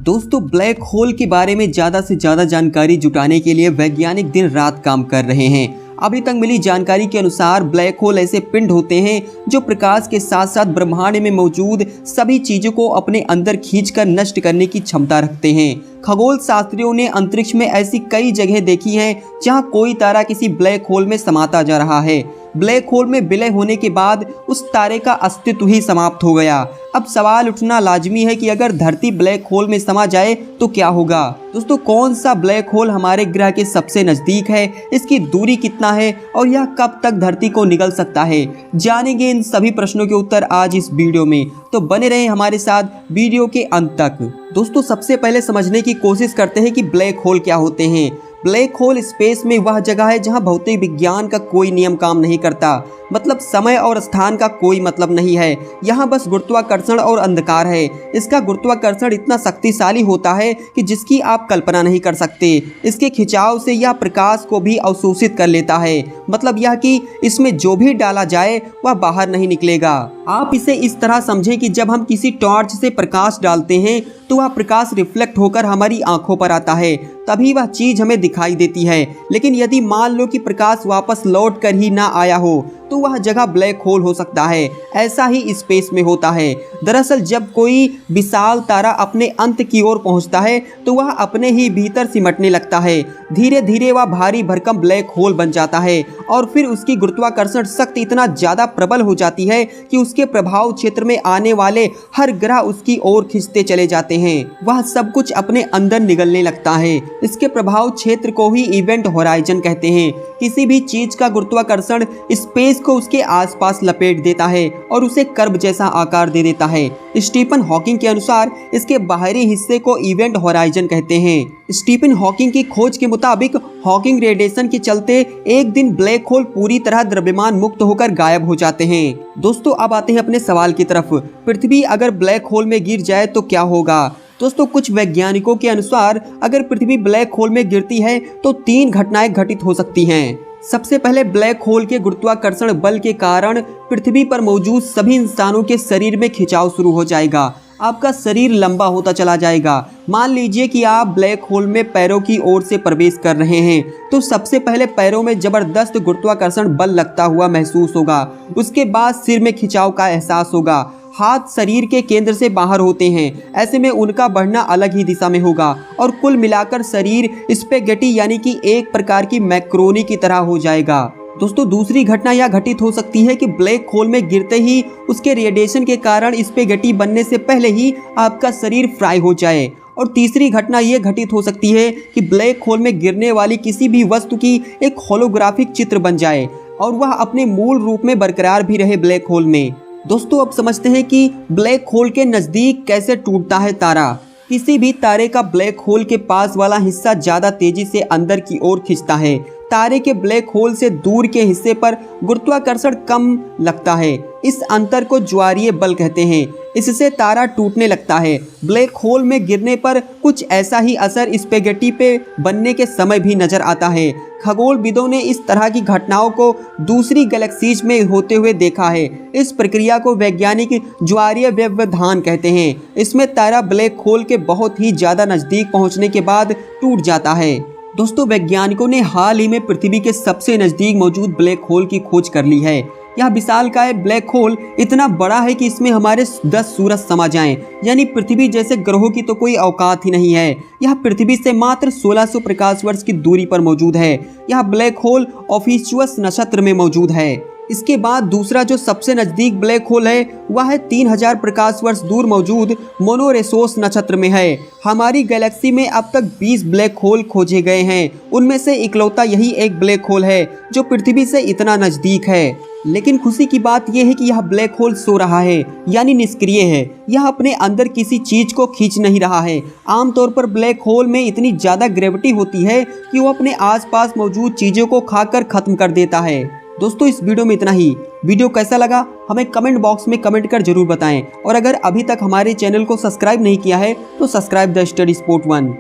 दोस्तों black hole के बारे में ज़्यादा से ज़्यादा जानकारी जुटाने के लिए वैज्ञानिक दिन रात काम कर रहे हैं। अभी तक मिली जानकारी के अनुसार ब्लैक होल ऐसे पिंड होते हैं जो प्रकाश के साथ साथ ब्रह्मांड में मौजूद सभी चीज़ों को अपने अंदर खींचकर नष्ट करने की क्षमता रखते हैं। खगोल शास्त्रियों ने अंतरिक्ष में ऐसी कई जगह देखी हैं जहां कोई तारा किसी ब्लैक होल में समाता जा रहा है। ब्लैक होल में विलय होने के बाद उस तारे का अस्तित्व ही समाप्त हो गया। अब सवाल उठना लाजमी है कि अगर धरती ब्लैक होल में समा जाए तो क्या होगा। दोस्तों कौन सा ब्लैक होल हमारे ग्रह के सबसे नज़दीक है, इसकी दूरी कितना है और यह कब तक धरती को निगल सकता है, जानेंगे इन सभी प्रश्नों के उत्तर आज इस वीडियो में। तो बने रहें हमारे साथ वीडियो के अंत तक। दोस्तों सबसे पहले समझने की कोशिश करते हैं कि ब्लैक होल क्या होते हैं। ब्लैक होल स्पेस में वह जगह है जहां भौतिक विज्ञान का कोई नियम काम नहीं करता, मतलब समय और स्थान का कोई मतलब नहीं है। यहाँ बस गुरुत्वाकर्षण और अंधकार है। इसका गुरुत्वाकर्षण इतना शक्तिशाली होता है कि जिसकी आप कल्पना नहीं कर सकते। इसके खिंचाव से यह प्रकाश को भी अवशोषित कर लेता है, मतलब यह कि इसमें जो भी डाला जाए वह बाहर नहीं निकलेगा। आप इसे इस तरह समझें कि जब हम किसी टॉर्च से प्रकाश डालते हैं तो वह प्रकाश रिफ्लेक्ट होकर हमारी आंखों पर आता है, तभी वह चीज़ हमें दिखाई देती है। लेकिन यदि मान लो कि प्रकाश वापस लौट कर ही ना आया हो तो वह जगह ब्लैक होल हो सकता है। ऐसा ही स्पेस में होता है। दरअसल जब कोई विशाल तारा अपने अंत की ओर पहुंचता है तो वह अपने ही भीतर सिमटने लगता है। धीरे धीरे वह भारी भरकम ब्लैक होल बन जाता है और फिर उसकी गुरुत्वाकर्षण शक्ति इतना ज़्यादा प्रबल हो जाती है कि उसके प्रभाव क्षेत्र में आने वाले हर ग्रह उसकी ओर खिंचते चले जाते हैं। वह सब कुछ अपने अंदर निगलने लगता है। इसके प्रभाव क्षेत्र को ही इवेंट होराइजन कहते हैं। किसी भी चीज का गुरुत्वाकर्षण स्पेस को उसके आसपास लपेट देता है और उसे कर्व जैसा आकार दे देता है। स्टीफन हॉकिंग के अनुसार इसके बाहरी हिस्से को इवेंट होराइजन कहते हैं। स्टीफन हॉकिंग की खोज के मुताबिक हॉकिंग रेडिएशन के चलते एक दिन ब्लैक होल पूरी तरह द्रव्यमान मुक्त होकर गायब हो जाते हैं। दोस्तों अब आते हैं अपने सवाल की तरफ। पृथ्वी अगर ब्लैक होल में गिर जाए तो क्या होगा। दोस्तों कुछ वैज्ञानिकों के अनुसार अगर पृथ्वी ब्लैक होल में गिरती है तो 3 घटनाएं घटित हो सकती हैं। सबसे पहले ब्लैक होल के गुरुत्वाकर्षण बल के कारण पृथ्वी पर मौजूद सभी इंसानों के शरीर में खिंचाव शुरू हो जाएगा। आपका शरीर लंबा होता चला जाएगा। मान लीजिए कि आप ब्लैक होल में पैरों की ओर से प्रवेश कर रहे हैं तो सबसे पहले पैरों में जबरदस्त गुरुत्वाकर्षण बल लगता हुआ महसूस होगा। उसके बाद सिर में खिंचाव का एहसास होगा। हाथ शरीर के केंद्र से बाहर होते हैं, ऐसे में उनका बढ़ना अलग ही दिशा में होगा और कुल मिलाकर शरीर स्पेगेटी यानी कि एक प्रकार की मैक्रोनी की तरह हो जाएगा। दोस्तों दूसरी घटना यह घटित हो सकती है कि ब्लैक होल में गिरते ही उसके रेडिएशन के कारण स्पेगेटी बनने से पहले ही आपका शरीर फ्राई हो जाए। और तीसरी घटना यह घटित हो सकती है कि ब्लैक होल में गिरने वाली किसी भी वस्तु की एक होलोग्राफिक चित्र बन जाए और वह अपने मूल रूप में बरकरार भी रहे ब्लैक होल में। दोस्तों अब समझते हैं कि ब्लैक होल के नज़दीक कैसे टूटता है तारा। किसी भी तारे का ब्लैक होल के पास वाला हिस्सा ज़्यादा तेजी से अंदर की ओर खिंचता है। तारे के ब्लैक होल से दूर के हिस्से पर गुरुत्वाकर्षण कम लगता है। इस अंतर को ज्वारीय बल कहते हैं। इससे तारा टूटने लगता है। ब्लैक होल में गिरने पर कुछ ऐसा ही असर स्पेगेटी पे बनने के समय भी नजर आता है। खगोलविदों ने इस तरह की घटनाओं को दूसरी गैलेक्सीज में होते हुए देखा है। इस प्रक्रिया को वैज्ञानिक ज्वारीय व्यवधान कहते हैं। इसमें तारा ब्लैक होल के बहुत ही ज़्यादा नज़दीक पहुंचने के बाद टूट जाता है। दोस्तों वैज्ञानिकों ने हाल ही में पृथ्वी के सबसे नज़दीक मौजूद ब्लैक होल की खोज कर ली है। यह विशालकाय ब्लैक होल इतना बड़ा है कि इसमें हमारे 10 सूरज समा जाएं, यानी पृथ्वी जैसे ग्रहों की तो कोई औकात ही नहीं है। यह पृथ्वी से मात्र 1600 प्रकाश वर्ष की दूरी पर मौजूद है। यह ब्लैक होल ऑफिशियस नक्षत्र में मौजूद है। इसके बाद दूसरा जो सबसे नज़दीक ब्लैक होल है वह है 3000 प्रकाश वर्ष दूर मौजूद मोनोरेसोस नक्षत्र में है। हमारी गैलेक्सी में अब तक 20 ब्लैक होल खोजे गए हैं। उनमें से इकलौता यही एक ब्लैक होल है जो पृथ्वी से इतना नज़दीक है। लेकिन खुशी की बात यह है कि यह ब्लैक होल सो रहा है, यानी निष्क्रिय है। यह अपने अंदर किसी चीज को खींच नहीं रहा है। आमतौर पर ब्लैक होल में इतनी ज़्यादा ग्रेविटी होती है कि वो अपने आसपास मौजूद चीज़ों को खाकर खत्म कर देता है। दोस्तों इस वीडियो में इतना ही। वीडियो कैसा लगा हमें कमेंट बॉक्स में कमेंट कर जरूर बताएं और अगर अभी तक हमारे चैनल को सब्सक्राइब नहीं किया है तो सब्सक्राइब द स्टडी स्पोर्ट 1।